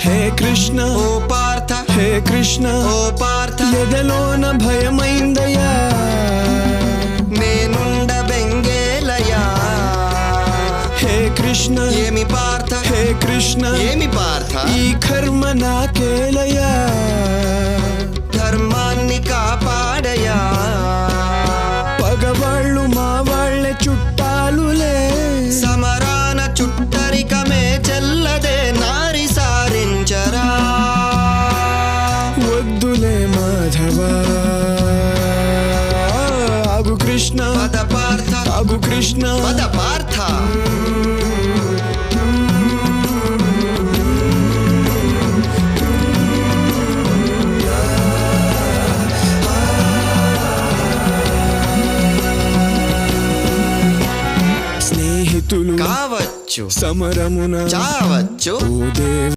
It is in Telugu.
హే కృష్ణ ఓ పార్థ హే కృష్ణ ఓ పార్థ ఎదలోన భయమైందయ్యా నేనుండ బెంగేలయా హే కృష్ణ ఏమి పార్థ హే కృష్ణ ఏమి పార్థ ఈ కర్మ నాకేలయ్యా ధర్మాన్ని కాపాడయా పగవాళ్ళు మా వాళ్ళే చుట్టాలులే సమరాన చుట్టరికమే చెల్లదే నారి సారించరా వద్దులే మాధవా ఆగు కృష్ణ పద పార్థ ఆగు కృష్ణ పద పార్థ స్నేహితులు కావచ్చు సమరమున చావచ్చు ఓ దేవ